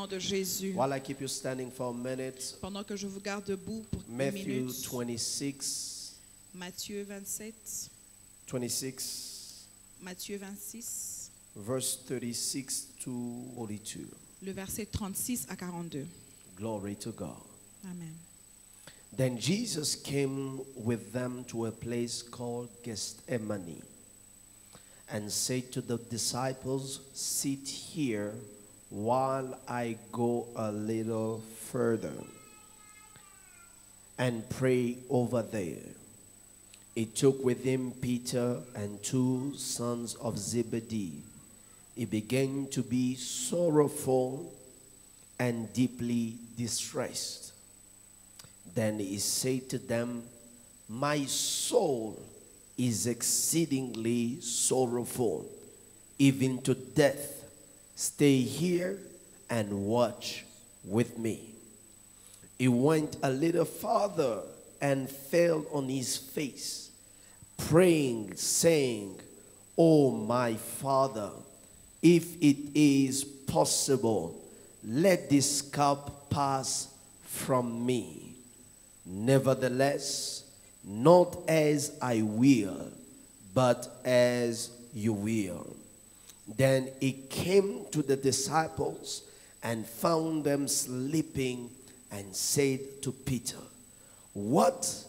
nom de Jésus. While I keep you standing for a minute, Pendant que je vous garde debout pour une Matthew minute. 26, Matthieu 27. 26, Matthieu 26. verse 36 to 42. Le verset 36 à 42. Glory to God. Amen. Then Jesus came with them to a place called Gethsemane and said to the disciples, "Sit here while I go a little further and pray over there." He took with him Peter and 2 sons of Zebedee. He began to be sorrowful and deeply distressed. Then he said to them, "My soul is exceedingly sorrowful, even to death. Stay here and watch with me." He went a little farther and fell on his face, praying, saying, "Oh, my Father, if it is possible, let this cup pass from me. Nevertheless, not as I will, but as you will." Then he came to the disciples and found them sleeping and said to Peter, "What?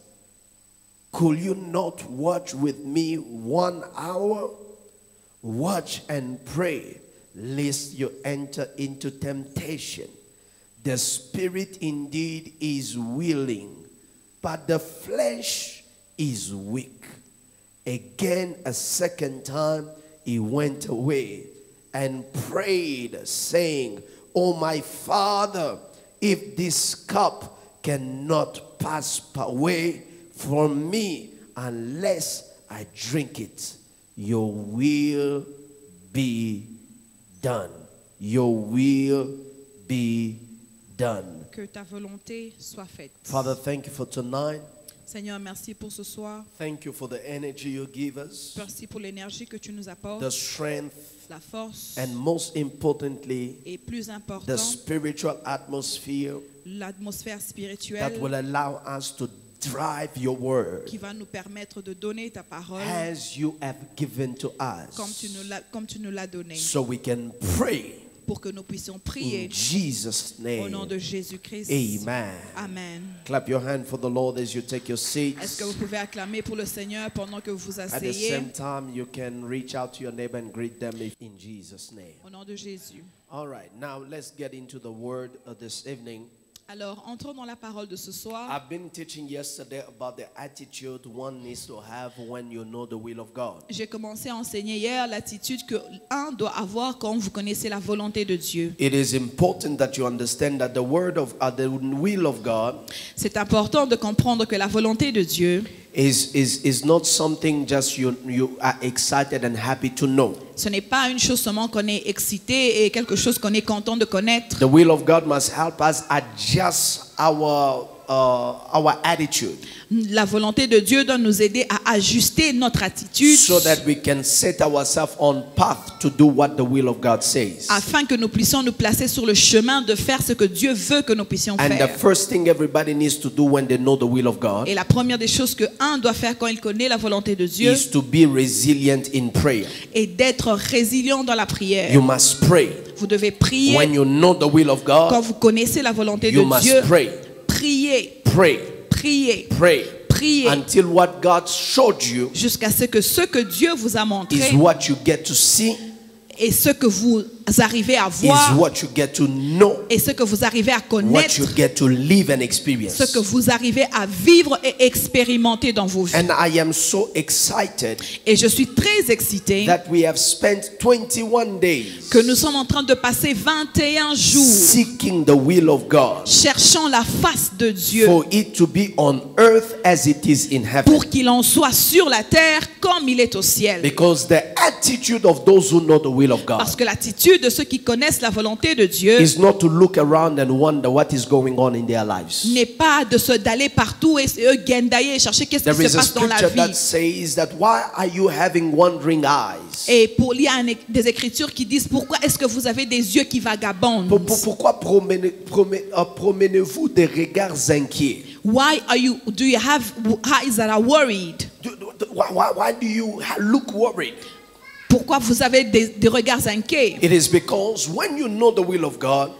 Could you not watch with me 1 hour? Watch and pray, lest you enter into temptation. The spirit indeed is willing, but the flesh is weak." Again, a second time, he went away and prayed, saying, "Oh, my Father, if this cup cannot pass away from me unless I drink it, your will be done." Your will be done. Que ta volonté soit faite. Father, thank you for tonight. Seigneur, merci pour ce soir. Thank you for the energy you give us, Merci pour l'énergie que tu nous apportes, the strength, la force and most importantly, et plus the important, spiritual atmosphere l'atmosphère that spirituelle will allow us to drive your word qui va nous permettre de donner ta parole as you have given to comme tu nous l'as donné, so we can pray pour que nous puissions in prier Jesus' au nom name. de Jésus-Christ. Amen. Amen. Clap your hand for the Lord as you take your seats. Est-ce que vous pouvez acclamer pour le Seigneur pendant que vous vous At the asseyez? same time, you can reach out to your neighbor and greet them in Jesus' name. Au nom de Jésus. All right, now let's get into the word this evening. Alors, entrons dans la parole de ce soir. I've been teaching yesterday about the attitude one needs to have when you know the will of God. J'ai commencé à enseigner hier l'attitude que un doit avoir quand vous connaissez la volonté de Dieu. It is important that you understand that the will of God C'est important de comprendre que la volonté de Dieu is not something just you are excited and happy to know. ce n'est pas une chose seulement qu'on est excité et quelque chose qu'on est content de connaître. The will of God must help us adjust our attitude, La volonté de Dieu doit nous aider à ajuster notre attitude so that we can set ourselves on path to do what the will of God says. afin que nous puissions nous placer sur le chemin de faire ce que Dieu veut que nous puissions And the faire. first thing everybody needs to do when they know the will of God Et la première des choses que un doit faire quand il connaît la volonté de Dieu is to be resilient in prayer. est d'être résilient dans la prière. You must pray. Vous devez prier When you know the will of quand God, vous connaissez la volonté you de must Dieu. pray. Priez, Pray. priez, Pray. priez Until what God showed you jusqu'à ce que Dieu vous a montré is what you get to see, et ce que vous arrivez à is voir what you get to know, et ce que vous arrivez à what connaître, you get to live and experience. ce que vous arrivez à vivre et expérimenter dans vos vies. And I am so excited Et je suis très excitée that we have spent 21 days que nous sommes en train de passer 21 jours seeking the will of God cherchant la face de Dieu for it to be on earth as it is in heaven. pour qu'il en soit sur la terre comme il est au ciel. Because the attitude of those who know the will will of God Parce que l'attitude de ceux qui connaissent la volonté de Dieu is not to look around and wonder what is going on in their lives. n'est pas d'aller partout et guendailler et chercher qu'est-ce There qui is se a passe dans la scripture that vie. says that why are you having wandering eyes? Et il y a des écritures qui disent pourquoi est-ce que vous avez des yeux qui vagabondent? Pourquoi promenez-vous des regards inquiets? Why do you have eyes that are worried? Why do you look worried? Pourquoi vous avez des regards inquiets? It is because when you know the will of God,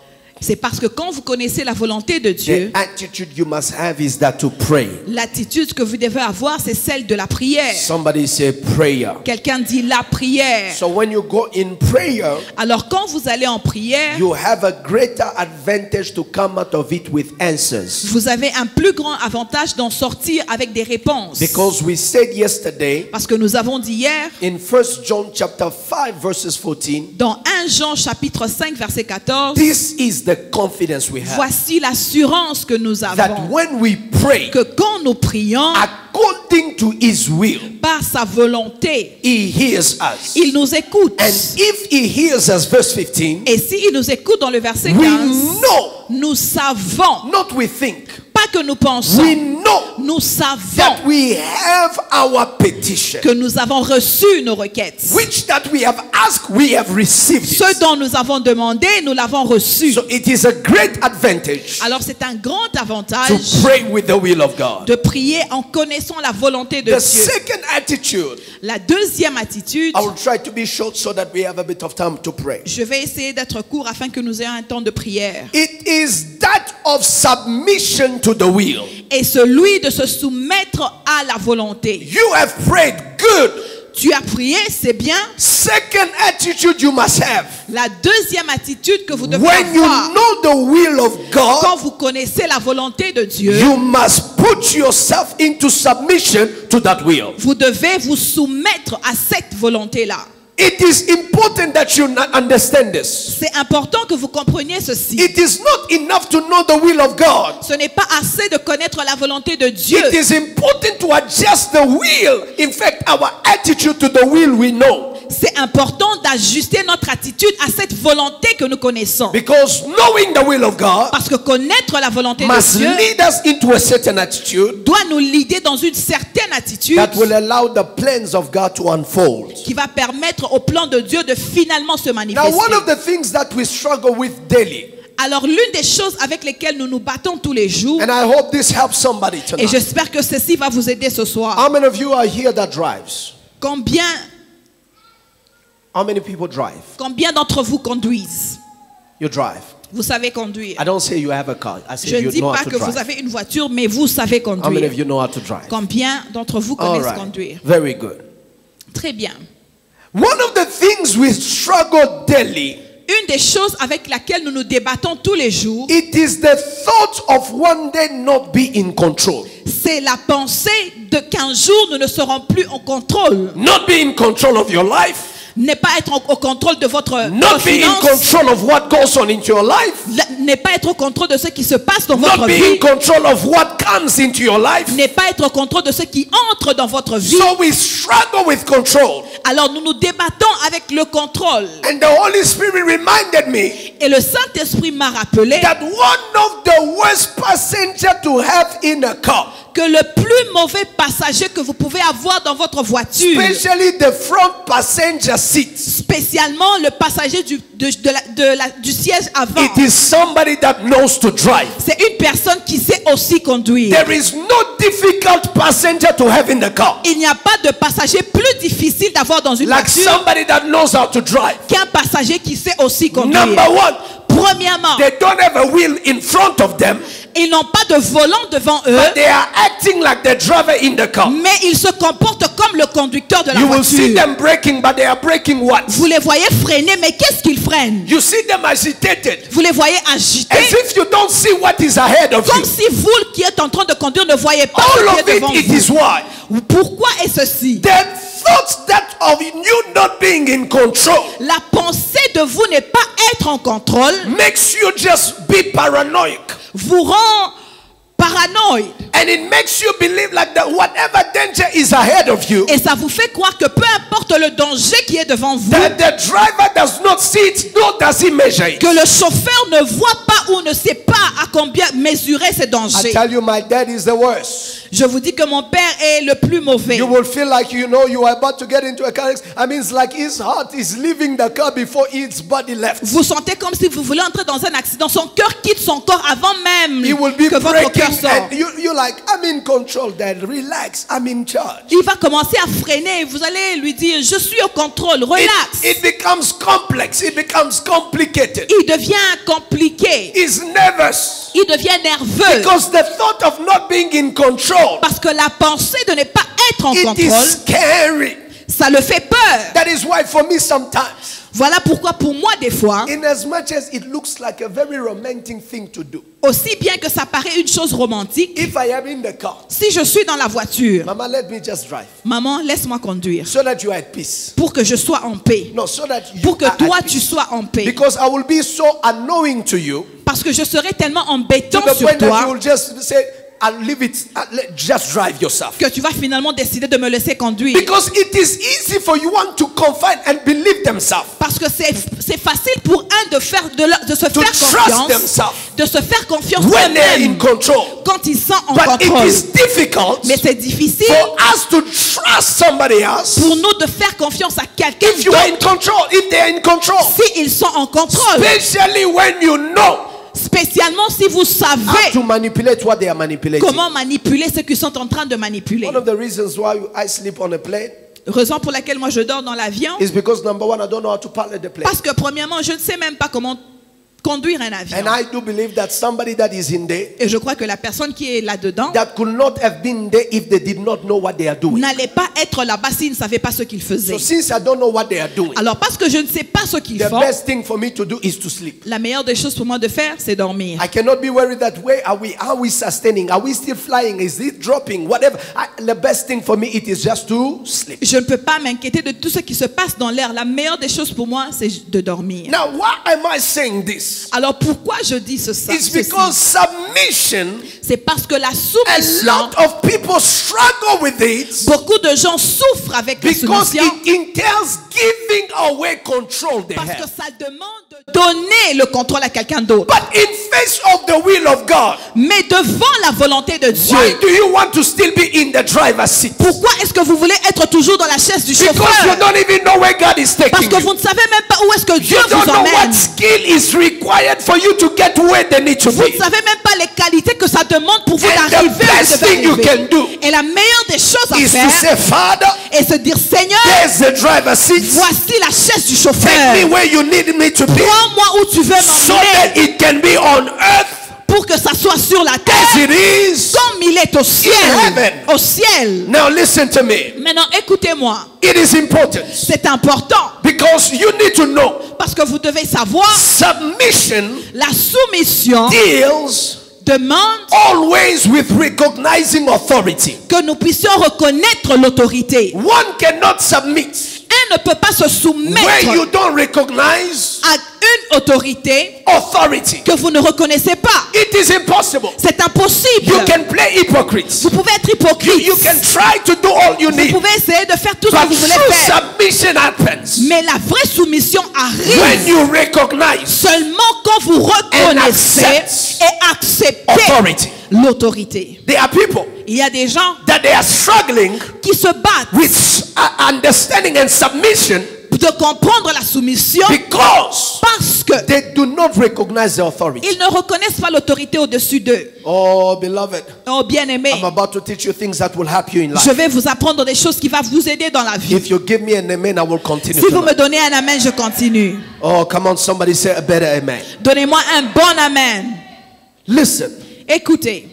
C'est parce que quand vous connaissez la volonté de Dieu, the attitude you must have is that to pray. l'attitude que vous devez avoir, c'est celle de la prière. Somebody say prayer. Quelqu'un dit la prière. So when you go in prayer, Alors quand vous allez en prière, you have a greater advantage to come out of it with answers. vous avez un plus grand avantage d'en sortir avec des réponses. Because we said yesterday Parce que nous avons dit hier, in 1 John chapter 5 verses 14, dans 1 Jean chapitre 5 verset 14, this is the confidence we have. voici l'assurance que nous That avons. when we pray Que quand nous prions according to his will, par sa volonté, he hears us. il nous écoute. And if he hears us, verse 15, Et s'il nous écoute dans le verset we 15, know, nous savons, not we think, pas que nous pensons, we know nous savons that we have our petition, que nous avons reçu nos requêtes. which that we have asked, we have received Ce it. dont nous avons demandé, nous l'avons reçu. So it is a great advantage Alors c'est un grand to avantage pray with the will of God. de prier en connaissant la volonté de The Dieu. second attitude, La deuxième attitude, I will try to be short so that we have a bit of time to pray. je vais essayer d'être court afin que nous ayons un temps de prière. It is that of submission to the will. Et celui de se soumettre à la volonté. You have prayed, good. Tu as prié, c'est bien. Second attitude you must have. La deuxième attitude que vous devez When you avoir, know the will of quand God, vous connaissez la volonté de Dieu, you must put yourself into submission to that will. vous devez vous soumettre à cette volonté-là. It is important that you understand this. C'est important que vous compreniez ceci. It is not enough to know the will of God. Ce n'est pas assez de connaître la volonté de Dieu. It is important to adjust the will. In fact, our attitude to the will we know. C'est important d'ajuster notre attitude à cette volonté que nous connaissons. Because knowing the will of God Parce que connaître la volonté must de Dieu lead us into a certain attitude doit nous guider dans une certaine attitude that will allow the plans of God to unfold. qui va permettre au plan de Dieu de finalement se Now, manifester. one of the things that we struggle with daily, Alors l'une des choses avec lesquelles nous nous battons tous les jours, and I hope this helps somebody et tonight. j'espère que ceci va vous aider ce soir. How many of you are here that drives? Combien people drive? d'entre vous conduisent? You drive. Vous savez conduire. I don't say you have a car. I say Je ne you dis know how pas to que vous drive. avez une voiture, mais vous savez How many conduire. of you know how to drive? Combien d'entre vous All connaissent right. conduire? Very good. Très bien. One of the things we struggle daily, Une des choses avec laquelle nous nous débattons tous les jours, it is the thought of one day not be in control. c'est la pensée de qu'un jour nous ne serons plus en contrôle. Not be in control of your life. N'est pas être au contrôle de votre Not be in finance, control of what goes on into your life. n'est pas être au contrôle de ce qui se passe dans Not votre be in vie, control of what comes into your life. n'est pas être au contrôle de ce qui entre dans votre vie. So we struggle with control. Alors nous nous débattons avec le contrôle. And the Holy Spirit reminded me Et le Saint-Esprit m'a rappelé that one of the worst passengers to have in a car, que le plus mauvais passager que vous pouvez avoir dans votre voiture, especially the front passenger seat, spécialement le passager du siège avant, it is somebody that knows to drive. c'est une personne qui sait aussi conduire. There is no difficult passenger to have in the car. Il n'y a pas de passager plus difficile d'avoir dans une Like voiture somebody that knows how to drive. qu'un passager qui sait aussi conduire. Number one, Premièrement, they don't have a wheel in front of them, ils n'ont pas de volant devant eux, but they are acting like the driver in the car. mais ils se comportent comme le conducteur de la You will see voiture. them braking, but they are braking what? Vous les voyez freiner, mais qu'est-ce qu'ils freinent? You see them agitated, Vous les voyez agités, as if you don't see what is ahead of comme you. si vous qui êtes en train de conduire ne voyez pas All ce of qui est devant it is vous. why? Pourquoi est ceci? The thoughts that of you not being in control La pensée de vous n'est pas être en contrôle, makes you just be paranoid. vous rend paranoïde. And it makes you believe like that whatever danger is ahead of you, Et ça vous fait croire que peu importe le danger qui est devant vous, that the driver does not see it, nor does he measure it. que le chauffeur ne voit pas ou ne sait pas à combien mesurer ces I dangers. tell you, my dad is the worst. Je vous dis que mon père est le plus mauvais. You will feel like you know you are about to get into a car accident. I mean, it's like his heart is leaving the car before its body left. Vous sentez comme si vous voulez entrer dans un accident. Son cœur quitte son corps avant même He will be que votre cœur breaking, sorte. and you're like, I'm in control, Dad. Relax, I'm in charge. Il va commencer à freiner. Vous allez lui dire, je suis au contrôle, relax. It becomes complex. It becomes complicated. Il devient compliqué. He's nervous Il devient nerveux. because the thought of not being in control, Parce que la pensée de ne pas être en it contrôle, is scary. ça le fait peur. That is why for me sometimes, Voilà pourquoi pour moi des fois, in as much as it looks like a very romantic thing to do, aussi bien que ça paraît une chose romantique, if I am in the car, si je suis dans la voiture, Mama, let me just drive maman, laisse-moi conduire so that you are at peace. pour que je sois en paix. No, so that you Pour que are toi at tu peace. sois en paix. Because I will be so annoying to you Parce que je serai tellement to embêtant the sur point that you toi will just say, I'll leave it, just drive yourself. que tu vas finalement décider de me laisser conduire. Because it is easy for you one to confide and believe themselves. Parce que c'est facile pour un de se To faire trust confiance, themselves de se faire confiance when they're in eux-mêmes control. quand ils sont en But it contrôle. is difficult Mais c'est difficile for us to trust somebody else pour nous de faire confiance à quelqu'un if you are in d'autre control, if they are in control. s'ils sont en contrôle. Especially when you know Spécialement si vous how savez to manipulate what they are manipulating. comment manipuler ceux qui sont en train de manipuler. One of the reasons why I sleep on a plane Raison pour laquelle moi je dors dans l'avion, is because number one, I don't know how to pilot the plane. parce que premièrement, je ne sais même pas comment conduire un avion. And I do believe that somebody that is in there Et je crois que la personne qui est là-dedans that could not have been there if they did not know what they are doing. n'allait pas être là-bas s'il ne savait pas ce qu'il faisait. So since I don't know what they are doing, Alors parce que je ne sais pas ce qu'ils the font, best thing for me to do is to sleep. la meilleure des choses pour moi de faire, c'est dormir. I cannot be worried that where are we sustaining? Are we still flying? Is it dropping? Whatever. The best thing for me it is just to sleep. Je ne peux pas m'inquiéter de tout ce qui se passe dans l'air. La meilleure des choses pour moi, c'est de dormir. Now, why am I saying this? Alors pourquoi je dis ceci? It's because submission, C'est parce que la a soumission, lot of people struggle with it beaucoup de gens souffrent avec la because soumission it entails giving away control they parce que have. ça demande de donner le contrôle à quelqu'un d'autre. But in face of the will of God, Mais devant la volonté de Dieu, why do you want to still be in the driver's seat? pourquoi est-ce que vous voulez être toujours dans la chaise du Because you chauffeur? don't even know where God is Parce taking que you. vous ne savez même pas où est-ce que Dieu You vous don't know what emmène. skill is required for you to get where they need to Vous be. ne savez même pas les qualités que ça demande pour vous And the d'arriver où best vous devez thing you arriver. can do Et la meilleure des choses à is to faire say, Father, est se dire, Seigneur, there's the driver's seat. voici la chaise du Take chauffeur. me where you need me to be, Prends-moi où tu veux so m'emmener that it can be on earth pour que ça soit sur la as terre it is. comme il est au ciel. heaven. Au ciel. Now listen to me. Maintenant, écoutez-moi. It is important C'est important because you need to know parce que vous devez savoir submission la soumission deals demande always with recognizing authority. que nous puissions reconnaître l'autorité. One cannot submit Un ne peut pas se where soumettre you don't recognize à une autorité authority. que vous ne reconnaissez pas. It is impossible. C'est impossible. You can play hypocrite. Vous pouvez être hypocrite. You can try to do all you Vous need. pouvez essayer de faire tout ce que But vous voulez true faire. submission happens Mais la vraie soumission when arrive you recognize seulement quand vous reconnaissez accept et acceptez authority. l'autorité. There are people Il y a des gens that they are struggling qui se battent with understanding and submission de comprendre la soumission because parce que they do not recognize the authority. ils ne reconnaissent pas l'autorité au-dessus d'eux. Oh, beloved, Oh bien-aimé, I'm about to teach you things that will help you in je life. vais vous apprendre des choses qui vont vous aider dans la vie. If you give me an amen, I will continue. Si vous me tonight. donnez un amen, je continue. Oh, come on, somebody say a better amen. Donnez-moi un bon amen. Listen, Écoutez.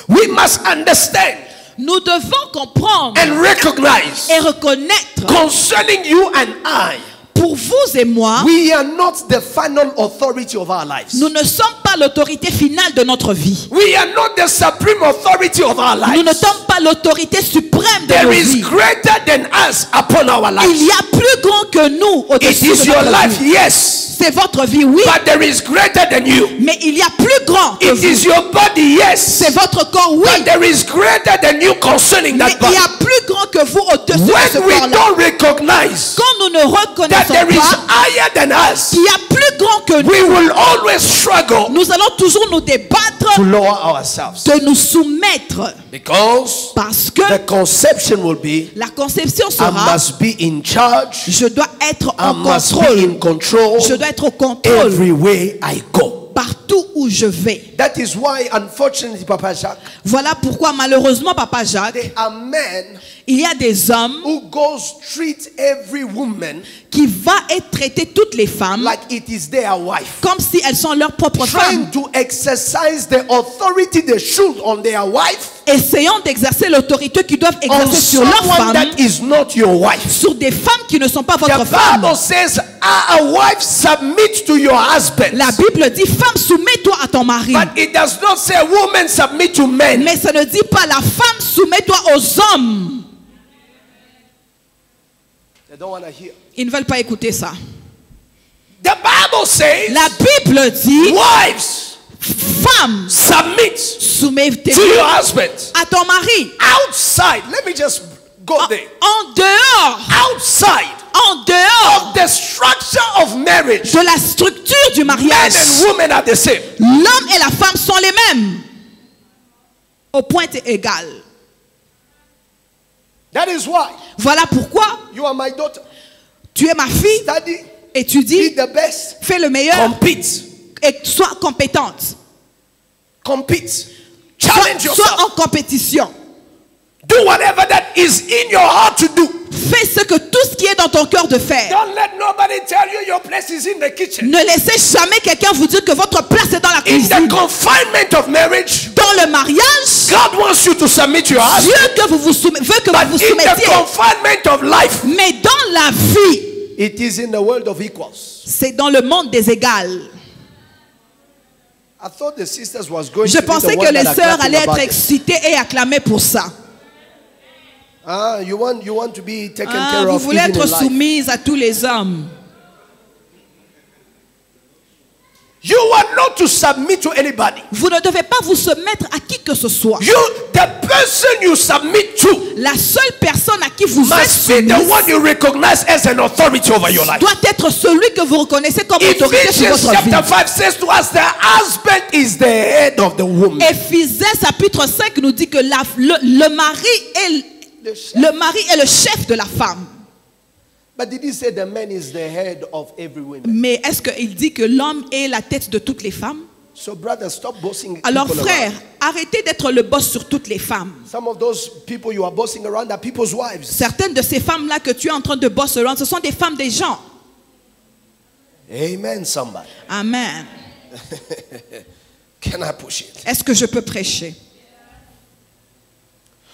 we must understand Nous devons comprendre and recognize et reconnaître concerning you and I pour vous et moi, we are not the final authority of our lives. nous ne sommes pas l'autorité finale de notre vie. We are not the supreme authority of our Nous ne lives. sommes pas l'autorité suprême de There nos is vies. greater than us upon our Il lives. y a plus grand que nous It au-dessus is de your notre life, vie. yes, C'est votre vie, oui, but there is greater than you. mais il y a plus grand que It vous. is your body, yes, C'est votre corps, oui, but there is greater than you concerning mais that il body. y a plus grand que vous au-dessus de ce When we corps-là. don't recognize Quand nous ne that reconnaissons there is pas higher than us, qu'il y a plus grand que we nous, will always struggle nous allons toujours nous débattre to lower ourselves. de nous soumettre. Because Parce que the conception will be, la conception I sera, must be in charge, je dois être I en must be contrôle. in control Je dois être au contrôle everywhere I go. partout où je vais. That is why, unfortunately, Papa Jacques, Voilà pourquoi malheureusement, Papa Jacques, there are men il y a des hommes who goes treat every woman qui vont traiter toutes les femmes like it is their wife, comme si elles sont leurs propres trying femmes, to exercise the authority they should on their wife essayant d'exercer l'autorité qu'ils doivent on exercer sur leurs someone femmes, that is not your wife. sur des femmes qui ne sont pas The votre femme. Bible says, a wife submit to your husband. La Bible dit, femme, soumets-toi à ton mari. But it does not say woman submit to men. Mais ça ne dit pas la femme, soumets-toi aux hommes. They don't want to hear. Ils ne veulent pas écouter ça. The Bible says, La Bible dit, wives, femme, submit soumets-toi to your husband. à ton mari. Outside, let me just go there. En dehors, Outside en dehors of the structure of marriage, de la structure du men mariage, and women are the same. l'homme et la femme sont les mêmes. Au point égal. That is why Voilà pourquoi you are my daughter. tu es ma fille, Study, be étudie, the best, fais le meilleur compete, et sois compétente. compete, challenge Sois yourself. en compétition. Do whatever that is in your heart to do. Fais tout ce qui est dans ton cœur de faire. Don't let nobody tell you your place is in the kitchen. Ne laissez jamais quelqu'un vous dire que votre place est dans la In the cuisine. confinement of marriage, Dans le mariage, God wants you to submit to your Dieu husband. que vous veut que But vous vous in the soumettiez. confinement of life, Mais dans la vie, it is in the world of equals. c'est dans le monde des égales. I thought the sisters was going Je to be pensais the que one les that are sœurs clapping allaient être about it. excitées et acclamées pour ça. Ah, you want to be taken Ah, care vous of voulez even être in life. soumise à tous les hommes. You are not to submit to anybody. Vous ne devez pas vous soumettre à qui que ce soit. The person you submit to La seule personne à qui vous êtes must be the soumise one you recognize as an authority over your life. doit être celui que vous reconnaissez comme autorité sur Ephesians votre vie. chapter 5 says to us, the husband is the head of the woman. Éphésiens chapitre 5 nous dit que le mari est le chef de la femme. But did he say the man is the head of every woman? Mais est-ce qu'il dit que l'homme est la tête de toutes les femmes? So brother, stop bossing Alors people frère, around. arrêtez d'être le boss sur toutes les femmes. Some of those people you are bossing around are people's wives. Certaines de ces femmes-là que tu es en train de bosser around, ce sont des femmes des gens. Amen, somebody. Amen. Can I push it? Est-ce que je peux prêcher?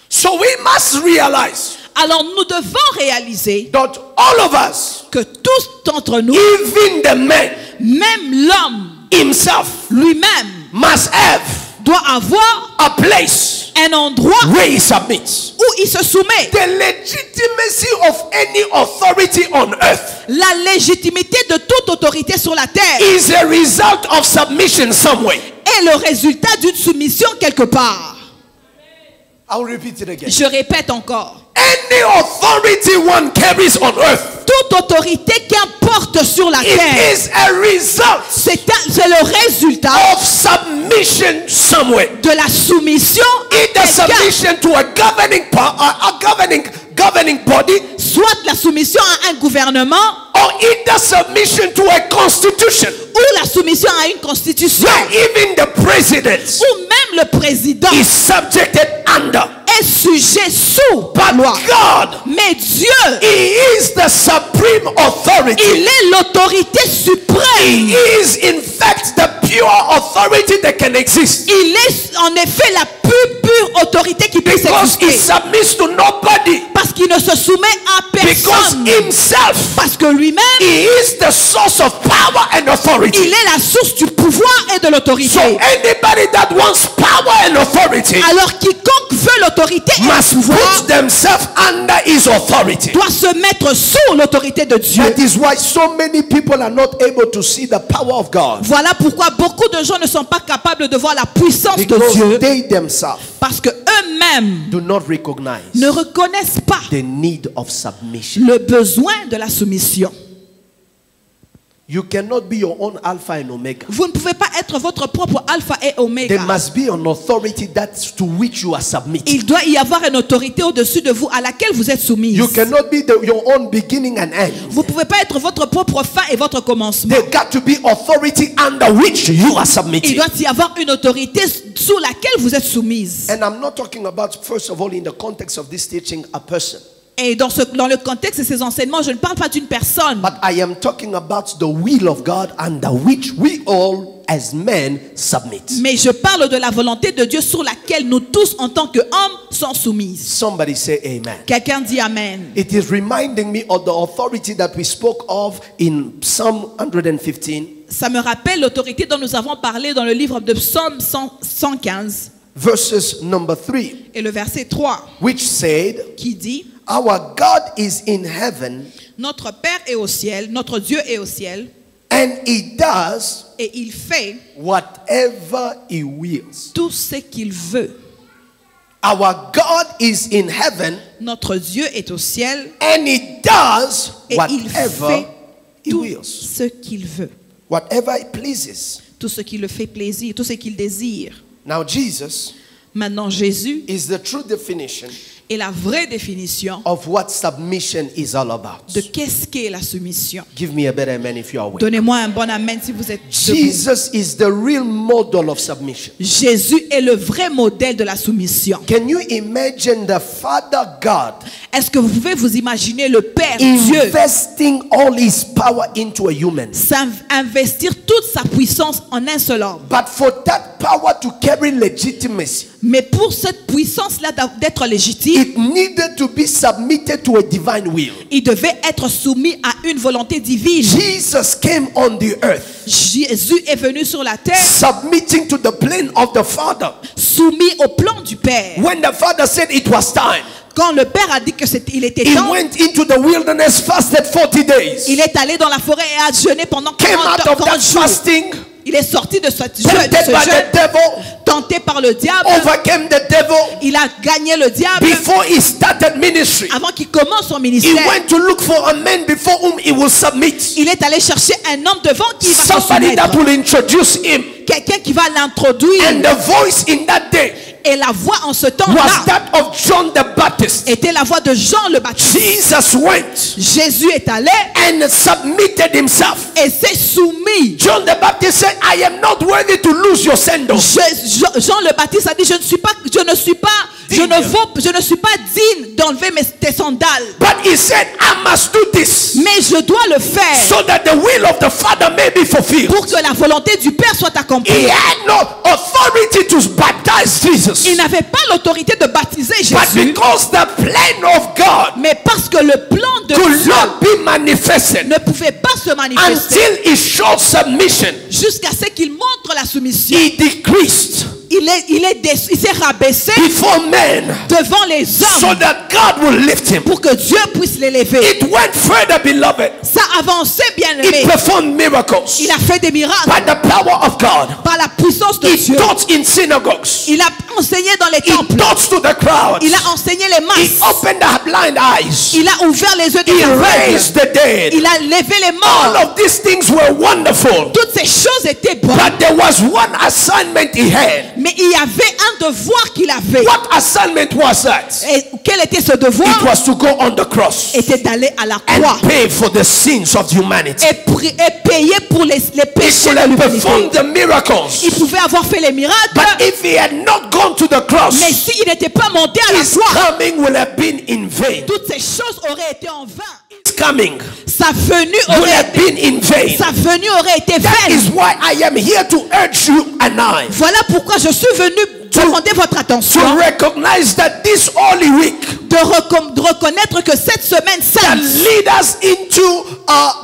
So we must realize Alors nous devons réaliser that all of us, que tous d'entre nous, even the man même l'homme himself, lui-même, must have doit avoir a place un endroit where he submits. où il se soumet. The legitimacy of any authority on earth La légitimité de toute autorité sur la terre is a result of submission somewhere. est le résultat d'une soumission quelque part. I'll repeat it again. Je répète encore. Any authority one carries on earth, Toute autorité qu'importe sur la it terre, is a result c'est le résultat of submission somewhere. de la soumission à Either quelqu'un. submission to a governing body, Soit la soumission à un gouvernement or either submission to a constitution, ou la soumission à une constitution where even the president ou même le président is subjected under. est sujet sous la But loi. God, Mais Dieu, He is the supreme authority. il est l'autorité He suprême. is in fact the pure authority that can exist. Il est en effet la plus pure autorité qui puisse Because He exister. submits to nobody. Parce qu'il ne se soumet à Because personne. Himself, Parce que lui-même, He is the source of power and il authority. est la source du pouvoir et de l'autorité. So anybody that wants power and authority Alors quiconque veut l'autorité et must le pouvoir put themselves under His authority. doit se mettre sous l'autorité de Dieu. That is why so many people are not able to see the power of God. Voilà pourquoi beaucoup de gens ne sont pas capables de voir la puissance de Because Dieu. they themselves Parce que eux-mêmes do not recognize ne reconnaissent pas the need of submission. le besoin de la soumission. You cannot be your own Alpha and Omega. Vous ne pouvez pas être votre propre alpha et oméga. There must be an authority to which you are submitted. Il doit y avoir une autorité au-dessus de vous à laquelle vous êtes soumise. You cannot be your own beginning and end. Vous ne pouvez pas être votre propre fin et votre commencement. There got to be authority under which you are Il submitted. doit y avoir une autorité sous laquelle vous êtes soumise. And I'm not talking about, first of all, in the context of this teaching, a person. Et dans le contexte de ces enseignements, je ne parle pas d'une personne. But I am talking about the will of God under which we all as men submit. Mais je parle de la volonté de Dieu sur laquelle nous tous en tant qu'hommes sommes soumis. Somebody say amen. Quelqu'un dit amen. It is reminding me of the authority that we spoke of in Psalm 115, Ça me rappelle l'autorité dont nous avons parlé dans le livre de Psaume 115 verses number 3, et le verset 3 which said, qui dit: Our God is in heaven Notre Père est au ciel, notre Dieu est au ciel, and He does et il fait whatever He wills. tout ce qu'il veut. Our God is in heaven Notre Dieu est au ciel and He does et il fait whatever He tout wills. ce qu'il veut. Whatever He pleases. Tout ce qui le fait plaisir, tout ce qu'il désire. Now Jesus Maintenant, Jésus is the true definition est la vraie définition of what submission is all about. de qu'est-ce qu'est la soumission. Give me a better amen if you are awake. Donnez-moi un bon amen si vous êtes debout. Jesus is the real model of submission. Jésus est le vrai modèle de la soumission. Can you imagine the Father God Est-ce que vous pouvez vous imaginer le Père Dieu investing all His power into a human? investir toute sa puissance en un seul homme? But for that power to carry legitimacy, Mais pour cette puissance-là d'être légitime, it needed to be submitted to a divine will. il devait être soumis à une volonté divine. Jesus came on the earth, Jésus est venu sur la terre, submitting to the plan of the Father. soumis au plan du Père. When the Father said it was time, Quand le Père a dit que il était He temps, went into the wilderness, fasted 40 days, il est allé dans la forêt et a jeûné pendant came 40 out of that 40 jours. fasting, Il est sorti de ce jeûne, tempted by the devil, tenté par le diable. overcame the devil. Il a gagné le diable. Before he started ministry, Avant qu'il commence son he ministère, went to look for a man before whom he will submit. il est allé chercher un homme devant qui va se Somebody that soumettre. will introduce him. Quelqu'un qui va l'introduire. And the voice in that day Et la voix en ce was temps-là that of John the Baptist. était la voix de Jean le Baptiste. Jesus went Jésus est allé and submitted himself. et s'est soumis. John the Baptist said, I am not worthy to lose your sandals. Jean le Baptiste a dit, je ne suis pas digne d'enlever tes sandales. But he said, I must do this Mais je dois le faire so that the will of the Father may be fulfilled. pour que la volonté du Père soit accomplie. He had no authority to baptize Jesus. Il n'avait pas l'autorité de baptiser But Jésus. because the plan of God Mais parce que le plan de could Dieu not be manifested ne pouvait pas se manifester until he showed submission, jusqu'à ce qu'il montre la soumission. he decreased Il s'est rabaissé before men devant les so hommes that God will lift him. pour que Dieu puisse l'élever. It went further, beloved. Ça avançait, bien It aimé. performed miracles Il a fait des miracles by the power of God. par la puissance de He Dieu. taught in synagogues. Il a enseigné dans les He temples. taught to the crowds. Il a enseigné les He masses. opened the blind eyes. Il a ouvert les yeux des He aveugles. raised the dead. Il a levé les All morts. of these things were wonderful. Toutes ces choses étaient bonnes. But there was one assignment he had. Mais il y avait un devoir qu'il avait. What assignment was that? Et quel était ce devoir? It was to go on the cross Était d'aller à la croix and pay for the sins of humanity. et payer pour les He péchés could de have l'humanité. performed the miracles. Il pouvait avoir fait les miracles, But if he had not gone to the cross, mais s'il n'était pas monté à la his croix, coming will have been in vain. toutes ces choses auraient été en vain. His coming Sa venue will aurait have été, been in vain. sa venue aurait été That vaine. is why I am here to urge you and I Voilà pourquoi je suis venu demander votre attention, to recognize that this Holy Week de reconnaître que cette semaine that sainte, lead us into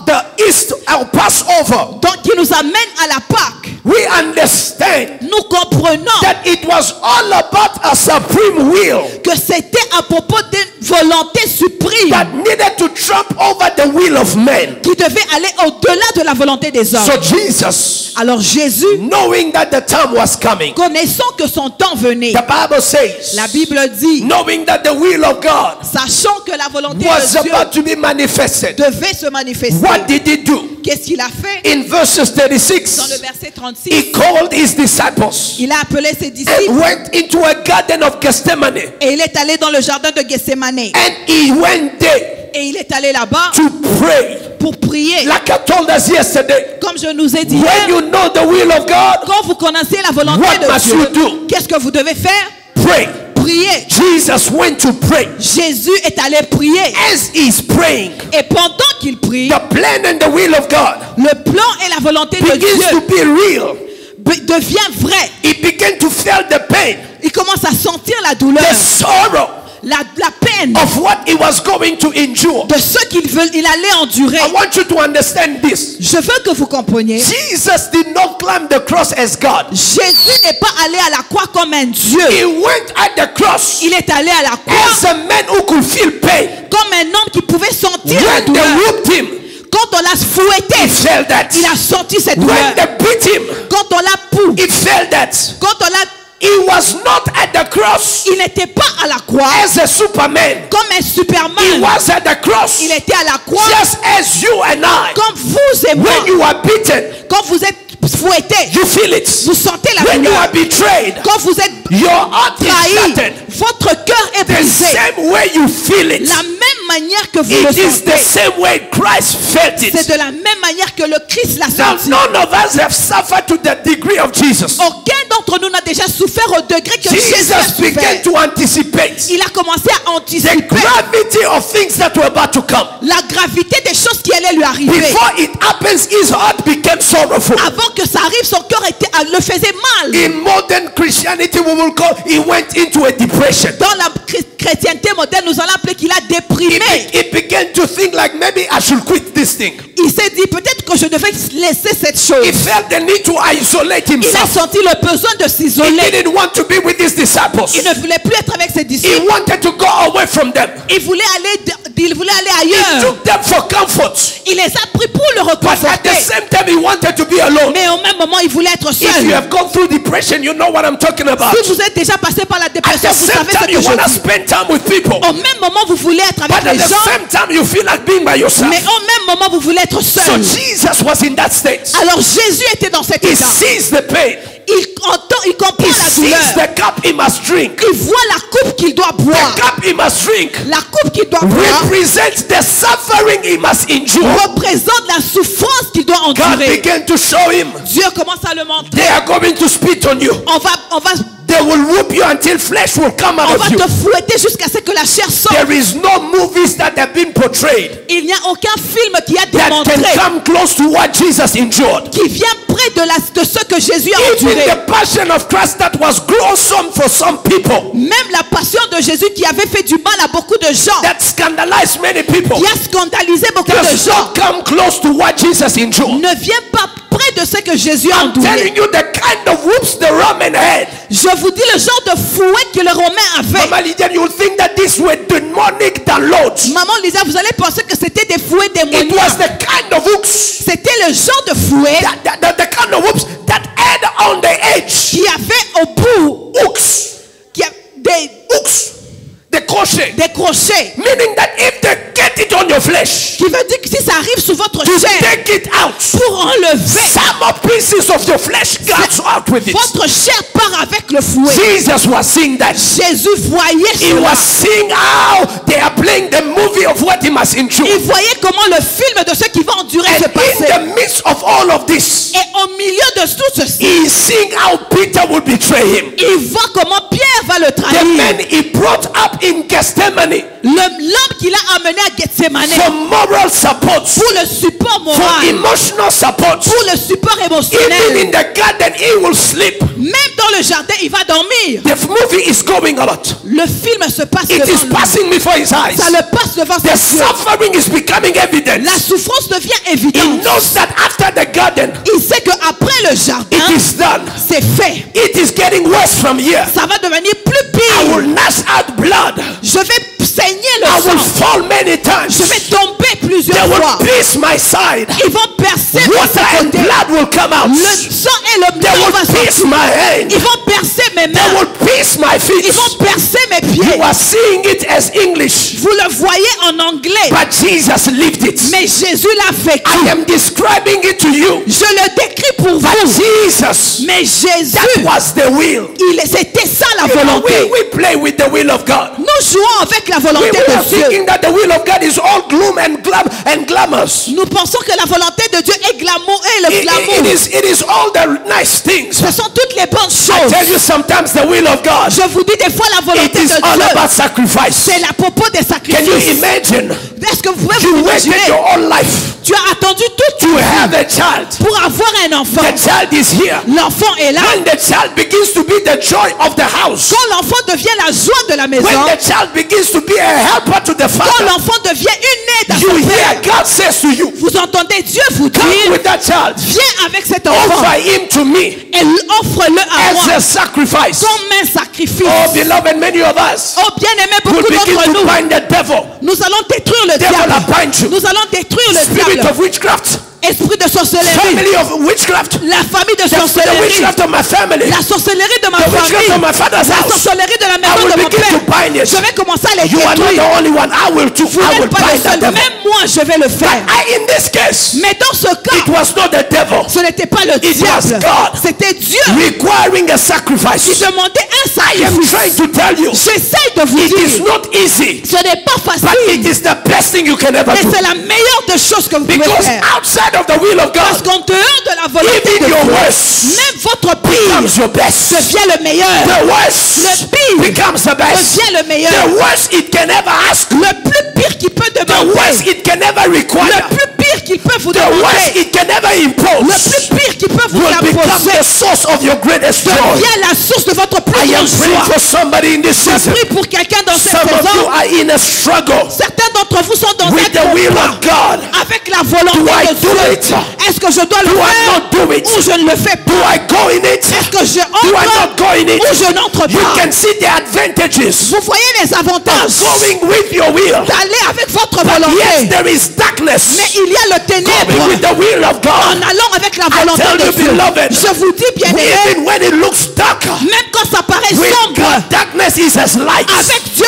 the East or Passover, donc qui nous amène à la Pâque, we understand nous comprenons that it was all about a supreme will que c'était à propos d'une volonté suprême that needed to trump over the will of men. qui devait aller au-delà de la volonté des hommes. So Jesus, Alors Jésus, knowing that the time was coming, connaissant que son temps venait, the Bible says, la Bible dit, knowing that the will of God sachant que la volonté was de Dieu about to be manifested, devait se manifester, what did he do? qu'est-ce qu'il a fait? In verses Dans le 36, verset 36, he called his disciples il a appelé ses and disciples went into a garden of Gethsemane, et il est allé dans le jardin de Gethsemane. and he went there Et il est allé là-bas to pray. pour prier. Like I told us yesterday, Comme je nous ai dit when hier, you know the will of God, quand vous connaissez la volonté what de must Dieu, you do? qu'est-ce que vous devez faire? Pray. Prier. Jesus went to pray. Jésus est allé prier. As he's praying, Et pendant qu'il prie, the plan and the will of God le plan et la volonté de begins to Dieu be real. devient vrai. He began to feel the pain, Il commence à sentir la douleur, the sorrow la peine of what he was going to endure. de ce il allait endurer. I want you to understand this. Je veux que vous compreniez. Jesus did not climb the cross as God. Jésus n'est pas allé à la croix comme un Dieu. He went at the cross Il est allé à la croix as a man who could feel pain. comme un homme qui pouvait sentir la When douleur. they whipped him, Quand on l'a he fouetté, felt that. il a senti cette When douleur. they beat him, Quand on l'a pou, he felt that. quand on l'a, He was not at the cross il n'était pas à la croix as a Superman. comme un He Superman. was at the cross Il était à la croix just as you and I. comme vous et moi. When you are beaten, Quand vous êtes fouetté, you feel it. vous sentez la When you douleur. are betrayed, Quand vous êtes your heart is trahi, shattered. votre cœur est The brisé. same way you feel it, La même manière que vous le it is the sentez, same way Christ felt c'est it. de la même manière que le Christ l'a Now, senti. none of us have suffered to the degree of Jesus. Aucun d'entre nous n'a déjà souffert au degré que Jésus a Jesus began souffert. to anticipate Il a commencé à the anticiper gravity of things that were about to come. la gravité des choses qui allaient lui arriver. Before it happens, his heart became sorrowful. Avant que ça arrive, son cœur le faisait mal. In modern Christianity, we will call he went into a depression. Dans la chrétienté moderne, nous allons appeler qu'il a déprimé. He began to think like maybe I should quit this thing. Il s'est dit peut-être que je devais laisser cette He chose. felt the need to isolate Il a himself. senti le besoin de He s'isoler. didn't want to be with his disciples. Il ne voulait plus être avec ses He disciples. wanted to go away from them. Il voulait aller He ailleurs. took them for comfort. Il les a pris pour le But at the reconforter. same time, he wanted to be alone. Mais au même moment, il voulait être If you seul. have gone through depression, you know what I'm talking about. Si vous êtes déjà passé par la At dépression, the vous same savez ce time, que you je want to dis. spend time with people. Au même moment, vous voulez être But avec at les the gens. same time, you feel like being by yourself. Mais au même moment, vous voulez être So seul. Jesus was in that state. Alors Jésus était dans cet He état. sees the pain. Il entend, il comprend He la sees douleur. the cup he must drink. Il voit la coupe qu'il doit The boire. cup he must drink La coupe qu'il doit boire represents the suffering he must endure. représente la souffrance qu'il doit God endurer. began to show him, Dieu commence à le montrer. they are going to spit on you. On va They will whoop you until flesh will come out of you. te fouetter jusqu'à ce que la chair sorte. There is no movies that have been portrayed Il n'y a aucun film qui a that can démontré, come close to what Jesus endured. qui vient près de ce que Jésus a Even enduré. the passion of Christ that was gruesome for some people, Même la passion de Jésus qui avait fait du mal à beaucoup de gens, that scandalized many people, qui a scandalisé beaucoup de does gens, not come close to what Jesus endured. ne vient pas près de ce que Jésus a I'm enduré. telling you the kind of whoops the Roman had. Je vous dis le genre de fouet que le Romain avait. Mama Lydia, you will think that these were demonic downloads. Maman Lisa, vous allez penser que c'était des fouets It was démoniaques. the kind of hooks, C'était le genre de fouet the kind of whoops that had on the edge. qui avait au bout Hooks, qui a des the crochet. crochets. Meaning that if they get it on your flesh, Qui veut dire que si ça arrive sur votre to chair, take it out, pour pour enlever. Some pieces of your flesh goes out with it. Votre chair part avec le fouet. Jesus was seeing that. Jésus voyait He cela. was seeing how they are playing the movie of what he must endure. Il voyait comment le film de ce qui va endurer And se in passait. the midst of all of this, Et au milieu de tout ceci, he is seeing how Peter would betray him. il voit comment Pierre va le The trahir. man he brought up in Gethsemane L'homme qu'il a amené à Gethsemane for moral support, pour le support for moral, emotional support. pour le support Even émotionnel. in the garden, he will sleep. Même dans le jardin, il va dormir. The movie is going a lot. Le film se passe It is devant lui. passing before his eyes. Ça le passe devant The ses yeux. suffering is becoming evident. La souffrance devient He évidente. knows that after the garden, Il sait qu'après le jardin, it is done. c'est fait. It is getting worse from here. Ça va devenir plus I will pire. gnash out blood. Je vais saigner I le will sang. fall many times. Je vais tomber They plusieurs fois. will pierce my side. Ils vont percer mes Water and côtés. blood will come out. Le sang et le They blanc will vont pierce sortir. my hand. Ils vont percer mes They mains. will pierce my Ils feet. vont percer mes You pieds. are seeing it as English, Vous le voyez en anglais. but Jesus lived it. Mais Jésus l'a vécu. I am describing it to you. Je le décris pour But vous. Jesus, Mais Jésus, that was the will. c'était ça la You know, volonté. we play with the will of God. Nous jouons avec la We volonté are de Dieu. thinking that the will of God is all gloom and glamorous. Nous pensons que la volonté de Dieu est glamour et le It glamour. is all the nice things. Ce sont toutes les bonnes I tell choses. you, sometimes the will of God, Je vous dis des fois la it volonté is de all Dieu, about sacrifice. c'est la propos des Can you sacrifices. imagine? Est-ce que vous pouvez You vous waited imaginer? your whole life Tu as attendu toute to ta have vie a child. pour avoir un enfant. The child is here. L'enfant est là. When the child begins to be the joy of the house, Quand l'enfant devient la joie de la maison, when the child begins to be a helper to the quand father, l'enfant devient une aide à you son hear père, God says to you, vous entendez Dieu vous come dire, with that child, viens avec cet enfant offer him to me et offre-le à moi as a sacrifice. comme un sacrifice. Oh, beloved, many of us Oh bien-aimé, will beaucoup begin d'entre to nous, bind the devil. nous allons détruire le Devil diable. will bind you. Nous allons détruire le Spirit diable. of witchcraft, Esprit de sorcellerie. family of witchcraft, La famille de the sorcellerie. witchcraft of my family, La sorcellerie de ma the witchcraft of my famille. father's La house. sorcellerie de la I maison will de mon begin to père. bind it. Je vais commencer à les You are not the détruire. only one. I will Vous bind n'êtes pas le that seul. devil. Même moi, je vais le faire. In this case, Mais dans ce it cas, was not the devil ce n'était pas le It was diable. God. C'était Dieu requiring a qui sacrifice. demandait un I am sacrifice. trying to tell you, J'essaye de vous it is dire, not easy, ce n'est pas but it facile. is the best thing you can ever Mais do. c'est la meilleure des choses que vous pouvez Because faire. outside of the will of Parce God, qu'en dehors de la volonté even de your Dieu, worst même votre pire becomes your best. devient le meilleur. The worst Le pire becomes the best. devient le meilleur. The worst it can ever ask. Le plus pire qu'il peut The demander. worst it can ever require. Le plus pire qu'il peut vous The worst demander. it can ever Le impose plus pire qu'il peut vous will become imposer the source of your greatest joy. devient la source de votre plus I am grande praying joie. for somebody in this Je season. prie pour quelqu'un dans cette Some of you saison. are in a struggle Certains d'entre vous sont dans with un the will combat of God. avec la volonté Do I de do Dieu. it? Est-ce que je dois le Do I faire not do it? ou je ne le fais Do pas? I go in it? Est-ce que je Do I entre not go in it? ou je n'entre You pas? can see the advantages Vous voyez les of avantages going with your will. d'aller avec votre But yes, volonté. there is darkness Mais il y a le going ténèbre with the will of en God. allant avec la volonté tell de you, Dieu. beloved, Je vous dis bien aimé, Even when it looks dark, même quand ça paraît with sombre, God, darkness is as light. avec Dieu,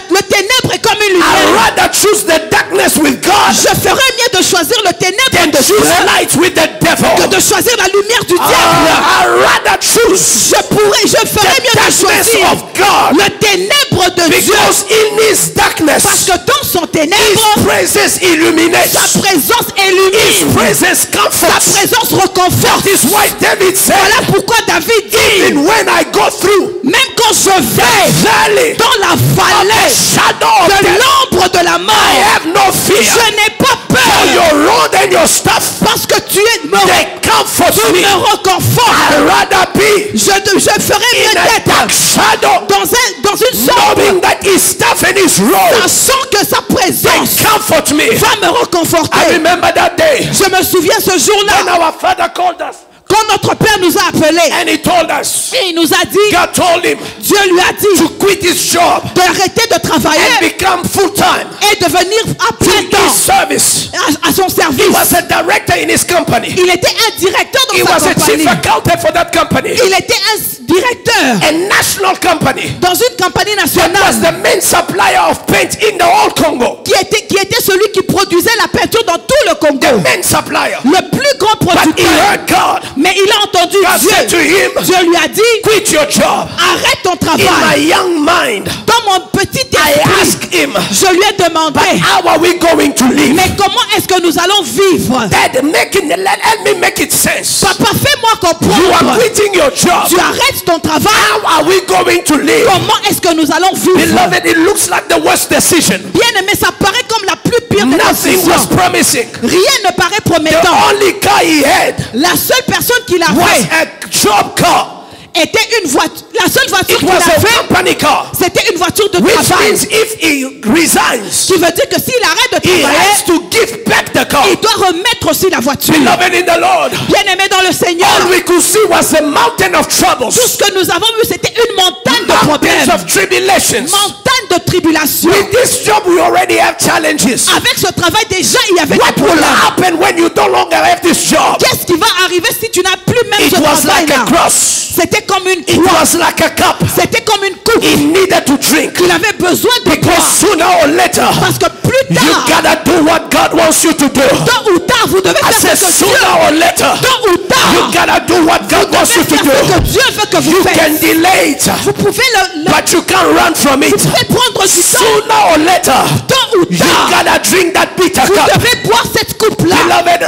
le ténèbre est comme une I'd lumière. rather choose the darkness with God Je ferais mieux de choisir le ténèbre than de Dieu choose light with the que devil. de choisir la lumière du diable. I'd rather choose Je ferais the mieux de darkness choisir of God, le ténèbre de Dieu. because in His Parce darkness, que dans son His ténèbre, presence illuminates. sa présence His illumine. presence Sa comforts. présence reconforte. That is why David said, Voilà pourquoi David dit, even when I go through même quand je vais valley dans la vallée shadow of de death, l'ombre de la I mort, have no fear. je n'ai pas For peur. your rod and your staff, Parce que tu they comfort tu me. me I'd reconfortes. rather be Je ferais mieux in a dark d'être shadow, dans une sombre, knowing that His staff and His rod, sachant que sa they présence comfort me. va me I reconforter. remember that day Je me souviens ce when jour-là, our Father called us. quand notre Père nous a He appelés. And he told us, Et il nous a dit, God told him Dieu lui a dit to quit his job d'arrêter de travailler and become full-time et de venir à to plein his temps service. à son He service. was a director in his company. Il était un directeur He dans was sa a chief compagnie. accountant for that company. Il était un directeur A national company. dans une compagnie That was nationale the main supplier of paint in the whole Congo. qui était celui qui produisait la peinture dans tout le The Congo. main supplier. Le plus grand But he producteur. heard God. Mais il a entendu God said to Dieu. him, Dieu lui a dit, quit your job. arrête ton In my travail. young mind, Dans mon petit I esprit, asked him, je lui ai demandé, how are we going to live? mais comment est-ce que nous allons vivre? Dad, let me make it sense. Papa, fais-moi You are comprendre. quitting your job. Tu arrêtes ton travail. How are we going to live? Comment est-ce que nous allons vivre? Beloved, it looks like the worst decision. Bien aimé, ça paraît comme la plus pire des Nothing décisions. was promising. Rien ne paraît The promettant. only car he had La seule personne qu'il was avait a job car. était une voiture. La seule voiture It qu'il was a avait, company car. c'était une voiture de Which travail. means if he resigns, Qui veut dire que s'il arrête de he travailler, has to give back the car. il doit remettre aussi la voiture. Beloved in the Lord, Bien aimé dans le Seigneur, all we could see was a mountain of troubles, tout ce que nous avons vu, c'était une montagne de mountains problèmes, of tribulations. montagne de tribulations. With this job, we already have challenges. Avec ce travail, déjà, il y avait What des will problèmes. happen when you no longer have this job? Qu'est-ce qui va arriver si tu n'as plus même It ce was like travail-là? a cross. C'était comme une It croix. was like a cup. C'était comme une coupe. He needed to drink. Il avait besoin de Because boire. sooner or later, Parce que plus you tard, gotta do what God wants you to do. tôt ou tard, vous devez I faire said ce que Dieu, sooner or later, tôt ou you tard, gotta do what God wants you vous to devez faire ce que do. Dieu veut que vous You can faites. delay it, Vous pouvez but you can't run from it. vous pouvez prendre du temps. Sooner or later, Tôt ou you tard, gotta drink that bitter vous cup. devez boire cette coupe-là. Beloved,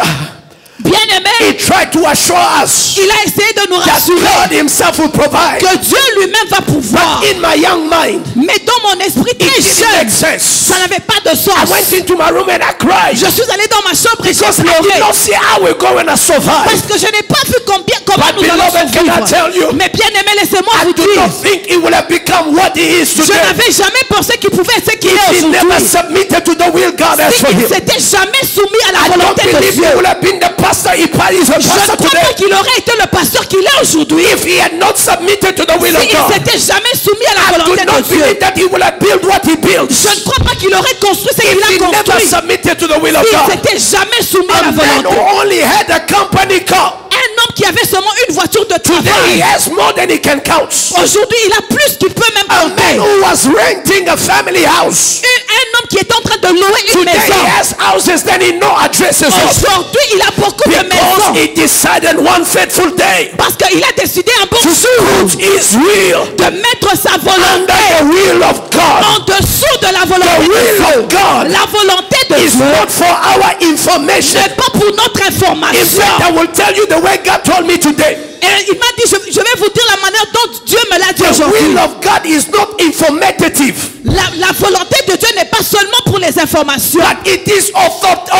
Bien aimé, he tried to assure us il a essayé de nous that rassurer God himself will provide. que Dieu lui-même va pouvoir. In my young mind, Mais dans mon esprit it très didn't jeune, make sense. ça n'avait pas de I sens. went into my room and I cried Je suis allé dans ma chambre et j'ai because I did pleuré. not see how we're going to survive. Parce que je n'ai pas vu comment But nous allons beloved, can I tell you, survivre. Mais bien aimé, laissez-moi I vous do dire, not think it would have become what he is je today n'avais jamais pensé qu'il pouvait être ce qu'il if est he never aujourd'hui. submitted to the will God has Si for il ne him. s'était jamais soumis à la I don't volonté de believe Dieu. he would have been the pastor he is a Je pastor ne crois pas today qu'il aurait été le pasteur qu'il est aujourd'hui. if he had not submitted to the will of S'il ne God. s'était jamais soumis à la I do volonté not de Dieu. believe that he would have built what he built Je ne crois pas qu'il aurait construit ce qu'il if he a never construit. submitted to the will of S'il ne God. s'était jamais soumis à A la man volonté. who only had a company car, Un homme qui avait seulement une voiture de today he travail. has more than he can count. Aujourd'hui, il a plus qu'il peut même A man compter. who was renting a family house, Un homme qui est en train de louer une today he maison. has houses that he no addresses of. Aujourd'hui, il a beaucoup de Because maisons. he decided one fateful day Parce qu'il a décidé un bon to jour put his will de mettre sa under volonté the will of God. en dessous de la The volonté de will Dieu. of God La volonté de is Dieu not for our information. n'est pas pour notre In information. fact, I will tell you the way God told me today. Et il m'a dit, je vais vous dire la manière dont Dieu me l'a dit The aujourd'hui. will of God is not informative, La volonté de Dieu n'est pas seulement pour les informations, but it is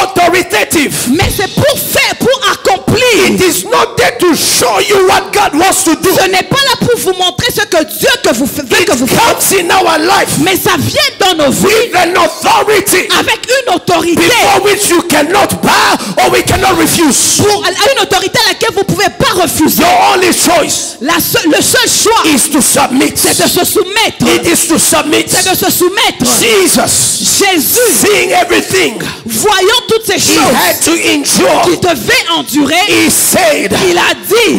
authoritative. mais c'est pour faire, pour accomplir. It is not there to show you what God wants to do. Ce n'est pas là pour vous montrer ce que Dieu veut It que vous fassiez. comes in our life Mais ça vient dans nos vies with an authority avec une autorité. before which you cannot bow or we cannot refuse. Pour une autorité à laquelle vous ne pouvez pas refuser. Your only choice Le seul choix, is to submit. c'est de se soumettre. It is to submit. C'est de se soumettre. Jesus, Jésus, seeing everything voyant toutes ces he choses had to endure, qu'il devait endurer, he said, il a dit,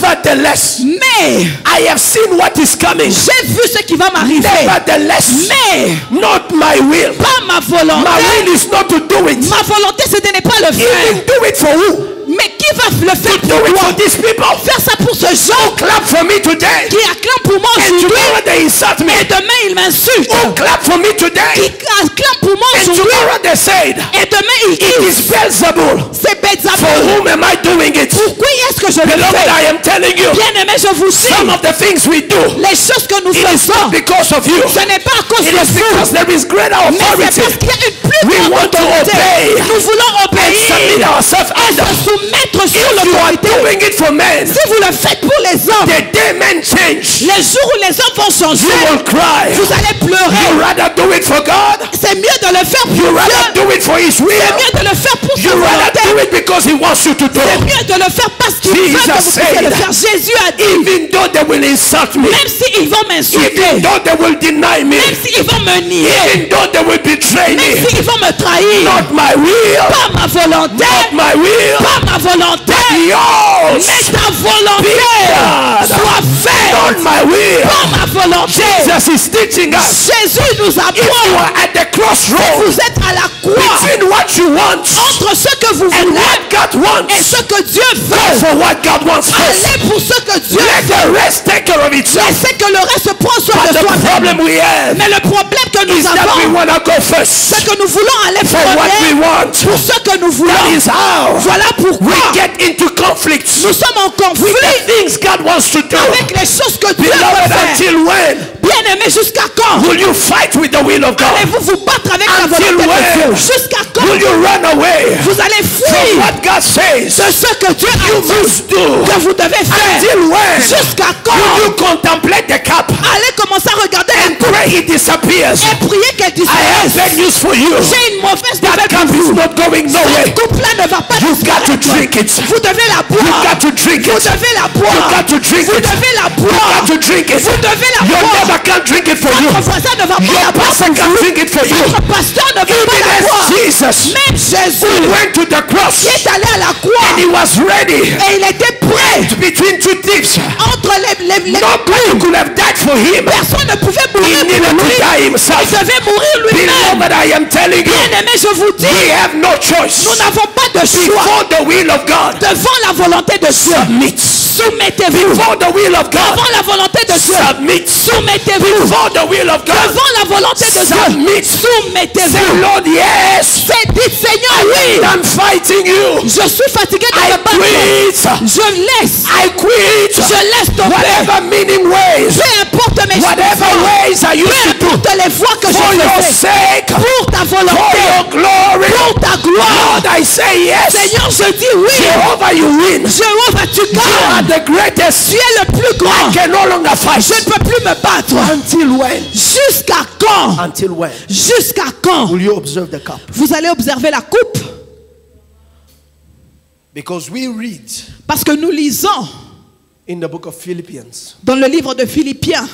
nevertheless, mais I have seen what is coming. j'ai vu ce qui va m'arriver. Nevertheless, Mais not my will. pas ma volonté. My will is not to do it. Ma volonté, ce n'est pas le He faire. didn't do it for who? Mais qui va le faire Do pour it toi? for these people. Faire ça pour ce genre Clap for me today. qui acclame pour moi And aujourd'hui tomorrow they insult me. et demain il m'insulte. Oh, clap for me Qui today. acclame pour moi And aujourd'hui tomorrow they said, et demain il it dit is Beelzebul. c'est For Beelzebul. whom am I doing it? Pourquoi est-ce que je le Beloved, fais? I am telling you, Bien aimé, je vous dis, some of the things we do, les choses que nous it is faisons, not because of you. ce n'est pas à cause It de is because vous, there is greater mais c'est authority. parce qu'il y a une plus We grande want to autorité. obey Nous voulons and submit obéir ourselves et under. se soumettre sur If you are l'autorité. doing it for men, Si vous le faites pour les hommes, the day men change, les jours où les hommes vont changer, you will cry. vous allez You pleurer. rather do it for God. C'est mieux de le faire pour You Dieu. rather do it for His C'est will. mieux de le faire pour sa You rather volonté. do do it because he wants you to do C'est it. mieux de le faire parce qu'il veut que vous puissiez le faire. Jésus a dit, Even though they will insult me, même s'ils vont m'insulter, even though they will deny me, même s'ils vont me nier, even though they will betray me, même s'ils vont me trahir, not my will, pas ma volonté, not my will, pas ma volonté, yours, mais ta volonté done. soit faite, not my will. pas ma volonté. Jesus is teaching us. Jésus nous If you apprend, are at the crossroads vous êtes à la croix between what you want entre ce que vous and voulez what God et wants, ce que Dieu go veut. for what God wants first. Allez pour ce que Dieu Let veut. the rest take care of itself. Laissez que le reste prend soin But de the problem soi-même. we have Mais le problème que nous is that we avons, want to go first c'est que nous voulons aller for what we premier want. pour ce que nous That voulons. is how Voilà we pourquoi get into conflicts nous sommes en with the conflit things God wants to do. avec les choses que Dieu Beloved, veut faire. until when Bien-aimés, jusqu'à quand will you fight with the will of God? allez-vous vous battre avec la Until volonté de when Dieu? Jusqu'à quand will you run away vous allez from fuir what God says de ce que Dieu a you dit must do? que vous devez faire? Until when Jusqu'à will quand you contemplate the cup allez commencer à regarder la and coupe pray it disappears? et prier qu'elle I have disparaisse? bad news for you. J'ai une mauvaise That nouvelle cup pour is vous. not going nowhere. Cette coupe-là ne va pas You've got to disparaître. drink it. Vous devez la You've boire. got to drink Vous it. devez la You've boire. got to drink Vous it. devez la You've boire. got to drink it. Vous devez la Your boire. neighbor can't drink it for you. Votre voisin ne va pas Your la boire pastor pour can't vous. drink it for you. Votre pasteur ne va pas Even la as boire. Jesus Même Jésus went to the cross qui est allé à la croix and he was ready et il était prêt between two thieves. entre les Nobody could have died for him. personne ne pouvait He mourir needed pour to lui. die himself. Il devait mourir lui-même. Beloved, I am telling you, Bien-aimé, je vous dis, we have no choice. nous n'avons pas de choix Before the will of God, devant la volonté de Dieu. submit. Soumettez-vous Before the will of God, devant la volonté de Dieu. submit. Soumettez-vous Before the will of God, devant la volonté de Dieu. submit. Say, Soumettez-vous. Lord, yes, C'est dit, Seigneur, oui. I'm fighting you. Je suis fatigué de I me battre. quit. Je laisse. I quit. Je laisse tomber. Whatever meaning ways, Peu importe mes whatever choix. ways I Peu used to do, importe les voies que for je your faisais. sake, Pour ta for volonté. your glory, Pour ta gloire. Lord, I say yes. Seigneur, je dis oui. Jehovah, you win. Jéhovah, tu You are gagnes. the greatest. Tu es le plus grand. I can no longer fight. Je ne peux plus me battre. Until when? Jusqu'à quand? Until when Jusqu'à quand? will you observe the cup? Vous allez observer la coupe. Because we read Parce que nous lisons in the book of Philippians dans le livre de Philippiens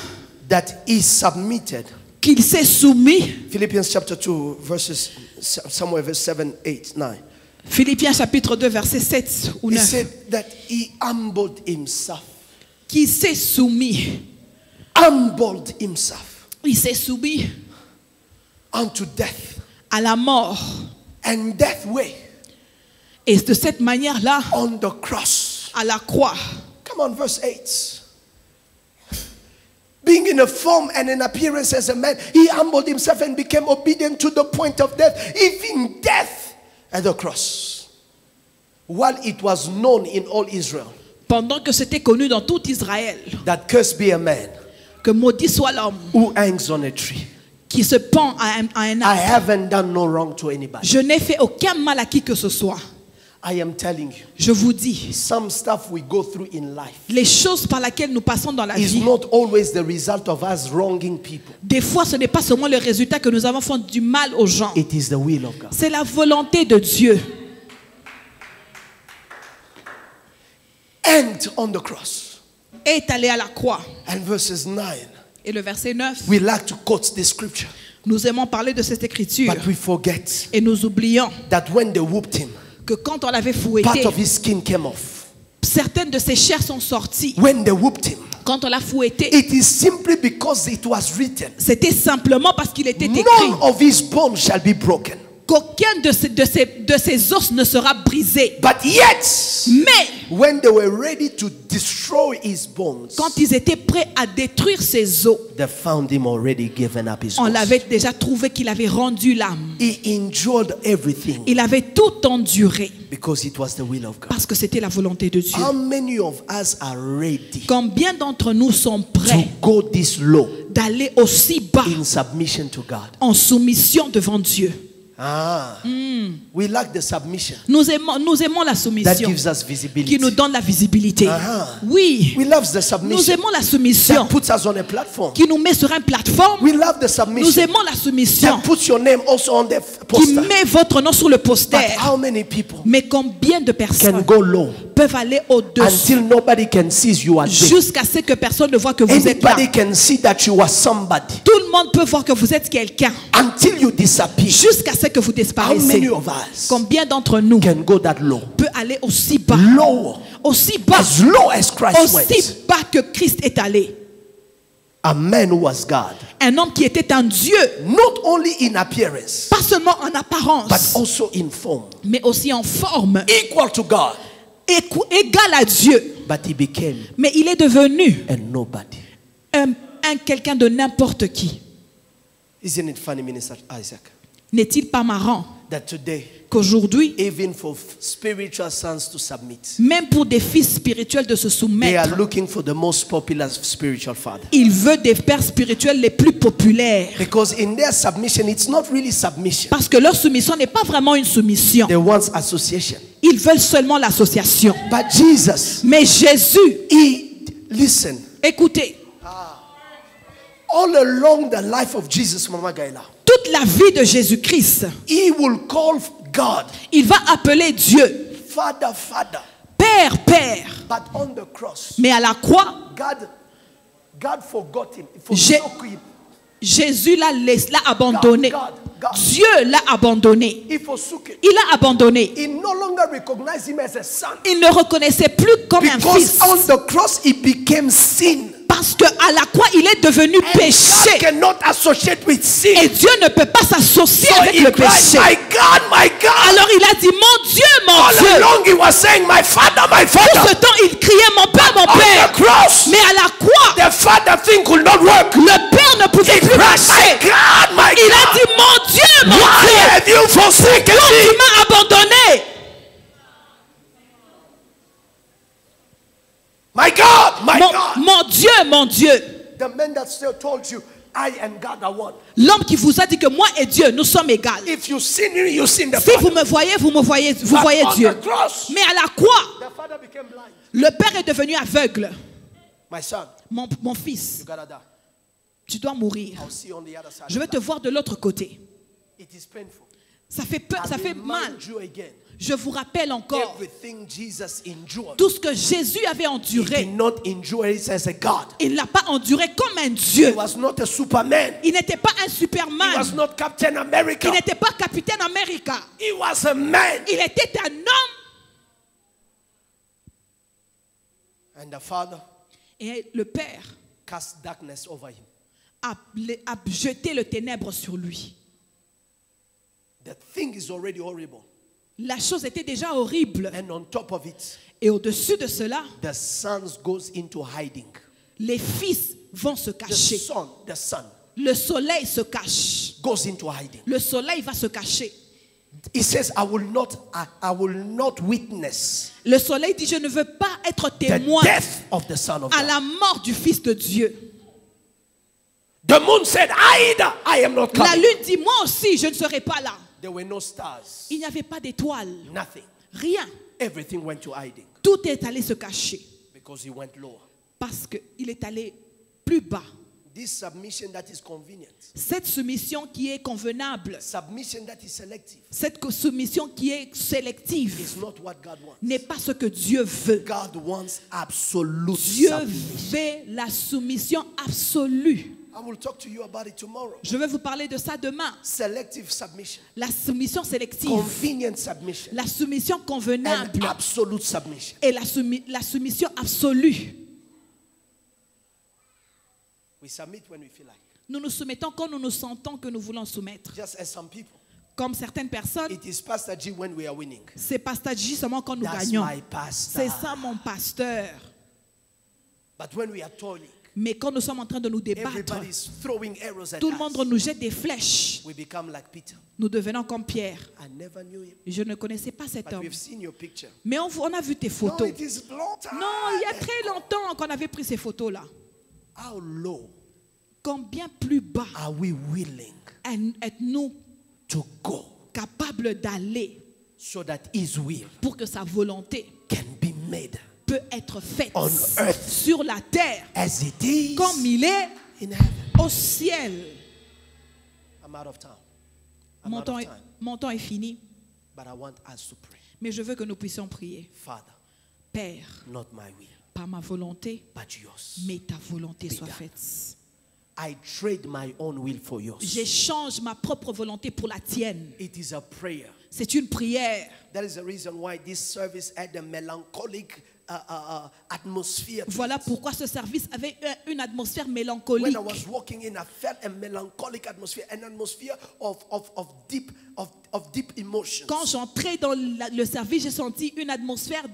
that he submitted. qu'il s'est soumis. Philippians chapter 2 verses somewhere verse 7, 8, 9. Philippiens chapitre 2 verset 7 ou He 9. said that he humbled himself. Qui s'est soumis. Humbled himself Il s'est soumis unto death. à la mort. And that way Et de cette manière-là, on the cross. à la croix. Come on, verse 8. Being in a form and in appearance as a man, he humbled himself and became obedient to the point of death, even death at the cross. While it was known in all Israel Pendant que c'était connu dans tout Israël that cursed be a man que maudit soit l'homme who hangs on a tree. qui se pend à un I arbre. haven't done no wrong to anybody. Je n'ai fait aucun mal à qui que ce soit. I am telling you, Je vous dis, some stuff we go through in life les choses par lesquelles nous passons dans la is vie, not always the result of us wronging people. des fois ce n'est pas seulement le résultat que nous avons fait du mal aux gens. It is the will of God. C'est la volonté de Dieu. And on the cross. Est allé à la croix. And verses 9. Et le verset 9, We like to quote this scripture, nous aimons parler de cette écriture. but we forget Et nous oublions that when they whooped him, que quand on l'avait part fouetté, of his skin came off. certaines de ses chairs sont sorties. When they whooped him, Quand on l'a fouetté, it is simply because it was written, c'était simplement parce qu'il était écrit none of his bones shall be broken. qu'aucun de ses os ne sera brisé. But yet, Mais when they were ready to destroy his bones, quand ils étaient prêts à détruire ses os, they found him already given up his on ghost. l'avait déjà trouvé qu'il avait rendu l'âme. He endured everything Il avait tout enduré because it was the will of God. parce que c'était la volonté de Dieu. How many of us are ready Combien d'entre nous sont to prêts go this low d'aller aussi bas in submission to God? en soumission devant Dieu? We lack the submission Nous aimons la that soumission gives us qui visibility. nous donne la visibilité. We love the Nous submission aimons la soumission that puts us on a platform. qui nous met sur une plateforme. We love the Nous submission aimons la soumission that puts your name also on the qui poster. met votre nom sur le But poster. how many people Mais combien de can personnes go low peuvent aller au-dessus until nobody can see you are there? jusqu'à ce que personne ne voit que vous êtes là? Anybody can see that you are somebody Tout le monde peut voir que vous êtes quelqu'un until you disappear. jusqu'à ce que vous How disparaissez. many of us Combien d'entre nous can go that low? peut aller aussi bas, Low, aussi bas, as low as Christ went. aussi bas que Christ est allé? A man who was God, Un homme qui était un Dieu, not only in appearance, pas seulement en but apparence, also in form, mais aussi en forme, equal to God. égal à Dieu. But he became Mais il est devenu a nobody. un quelqu'un de n'importe qui. Isn't it funny, Minister Isaac, N'est-il pas marrant that today, qu'aujourd'hui, even for spiritual sons to submit, même pour des fils spirituels de se they soumettre, are looking for the most popular spiritual father? il veut des pères spirituels les plus populaires. Because in their submission, it's not really submission. Parce que leur soumission n'est pas vraiment une soumission. They want association. Ils veulent seulement l'association. But Jesus, Mais Jésus, listen, écoutez, all along the life of Jesus, Mama Gaila, toute la vie de Jésus-Christ, he will call God il va appeler Dieu Father, Father. Père, Père. But on the cross, Mais à la croix, God forgot him. J'ai- Jésus l'a abandonné. God. Dieu l'a abandonné. He forsook him. Il l'a abandonné. He no longer recognized him as a son. Il ne reconnaissait plus comme un Because fils. on the cross, he became sin. Parce qu'à la croix, il est devenu God péché. cannot associate with sin. Et Dieu ne peut pas s'associer So avec he le cried, péché. my God, my God. Alors il a dit, mon Dieu, mon All Dieu. along he was saying, my Father, my Tout Father. ce temps, il criait, mon Père, mon On the Père. cross, Mais à la croix, the Father thing could not work. le Père ne pouvait He plus cried, marcher. my God, my Il a God. dit, mon Dieu, mon Why Dieu. have you forsaken Pourquoi tu me? m'as abandonné? My God, my God. Mon Dieu, mon Dieu. The man that still told you, I and God are one. L'homme qui vous a dit que moi et Dieu, nous sommes égaux. If you see me, you see the Si vous Father. me voyez, vous voyez But on Dieu. the cross, Mais à la croix, the Father became blind. le Père est devenu aveugle. My son, Mon fils, you gotta die. tu dois mourir. I'll see you on the other side. Je vais te voir de l'autre côté. It is painful. Ça fait peur, ça I fait remind mal. you again. Je vous rappelle encore Everything Jesus endured, tout ce que Jésus avait he enduré. did not endure it as a God. Il ne l'a pas enduré comme un He Dieu. was not a Superman. Il n'était pas un He Superman. was not Captain America. Il n'était pas Capitaine America. He was a man. Il était un homme. And the Father Et le Père cast darkness over him. a jeté le ténèbre sur lui. The thing is already horrible. La chose était déjà horrible. And on top of it, Et au-dessus de cela, the sons goes into hiding. les fils vont se cacher. The sun Le soleil se cache. goes into hiding. Le soleil va se cacher. He says, I will not witness Le soleil dit, je ne veux pas être the témoin death of the Son of à God. la mort du Fils de Dieu. The moon said, I am not La coming. lune dit, moi aussi, je ne serai pas là. There were no stars. Il n'y avait pas d'étoiles. Nothing. Rien. Everything went to hiding Tout est allé se cacher. because he went lower. Parce qu'il est allé plus bas. This submission that is convenient, Cette soumission qui est convenable, submission that is selective, cette soumission qui est sélective, is not what God wants. n'est pas ce que Dieu veut. God wants absolute Dieu submission. veut la soumission absolue. I will talk to you about it tomorrow. Je vais vous parler de ça demain. Selective submission, La soumission sélective, convenient submission, la soumission and convenable absolute submission. et la soumission absolue. We submit when we feel like. Nous nous soumettons quand nous nous sentons que nous voulons soumettre. Just as some people. Comme certaines personnes, It is Pastor G when we are winning. c'est Pasteur J seulement quand nous That's gagnons. my pastor. C'est ça mon pasteur. But when we are toiling, Mais quand nous sommes en train de nous débattre, everybody is throwing arrows at tout le monde us. nous jette des flèches. We become like Peter. Nous devenons comme Pierre. I never knew him. Je ne connaissais pas cet But homme. we've seen your picture. Mais on a vu tes No, photos. it is long time. Non, il y a très longtemps qu'on avait pris ces photos-là. How low Combien plus bas are we willing êtes-nous to go capable d'aller so that His will pour que sa volonté can be made peut être faite on earth sur la terre as it is comme il est in heaven. au ciel. I'm out of time. I'm out of time. Mon temps est fini, But I want us to pray. mais je veux que nous puissions prier. Father, Père, not my will, pas ma volonté, but yours. mais ta volonté Be soit done. faite. I trade my own will for yours. J'échange ma propre volonté pour la tienne. It is a prayer. C'est une prière. That is the reason why this service had a melancholic atmosphere. Voilà pourquoi ce service avait une atmosphère mélancolique. When I was walking in, I felt a melancholic atmosphere, an atmosphere of deep emotions. Quand j'entrais dans le service, j'ai senti une atmosphère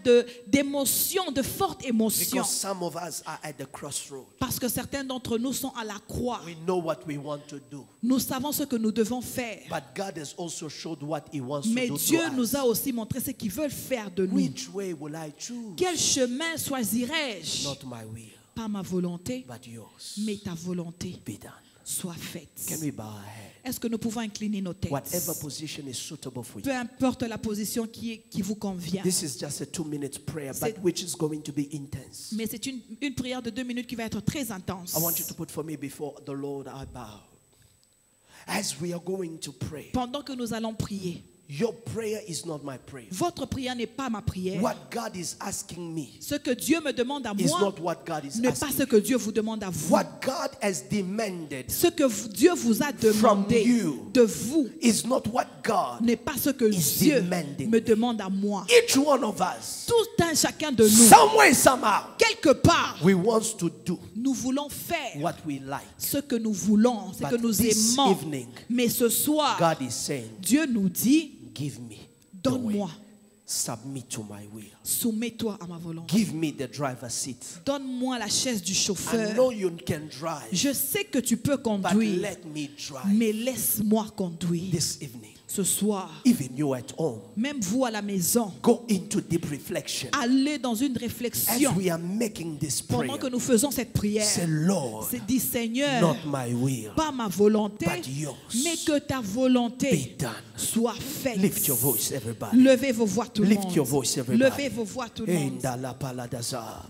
d'émotion, de forte émotion. Because some of us are at the crossroad. Parce que certains d'entre nous sont à la croix. We know what we want to do. Nous savons ce que nous devons faire. But God has also showed what He wants Mais to do Dieu to nous us. a aussi montré ce qu'il veut faire de nous. Which way will I choose? Quel chemin choisirais-je? Not my will, Pas ma volonté, but yours. mais ta volonté Be done. soit faite. Can we bow our head? Est-ce que nous pouvons incliner nos têtes? Whatever position is suitable for you. Peu importe la position qui vous convient. This is just a 2-minute prayer, but C'est- which is going to be intense. Mais c'est une prière de 2 minutes qui va être très intense. I want you to put for me before the Lord I bow. As we are going to pray, Pendant que nous allons prier, your prayer is not my prayer. votre prière n'est pas ma prière. What God is asking me Ce que Dieu me demande à is moi not what God is n'est pas asking. ce que Dieu vous demande à vous. What God has demanded Ce que Dieu vous a demandé you de vous is not what God. n'est pas ce que is Dieu demanding me demande à moi. Each one of us, Tout un chacun de nous, somewhere, somehow, quelque part, we want to do nous voulons faire what we like. ce que nous voulons, ce But que nous this aimons. evening, Mais ce soir, God is saying, Dieu nous dit, give me the donne-moi, way. Submit to my will. soumets-toi à ma volonté. Give me the driver's seat. Donne-moi la chaise du I chauffeur. know you can drive, Je sais que tu peux but conduire, let me drive mais laisse-moi conduire. this evening. Ce soir, Even you at home, même vous à la maison, go into deep reflection. allez dans une As réflexion. we are making this prayer, Pendant que nous faisons cette prière, say, Lord, c'est dit, Seigneur, not my will, pas ma volonté, but yours. mais que ta volonté Be done. soit faite. Lift your voice, everybody. Levez vos voix tout le Lift your monde. voice, everybody. Levez vos voix tout le monde. Indala paladaza.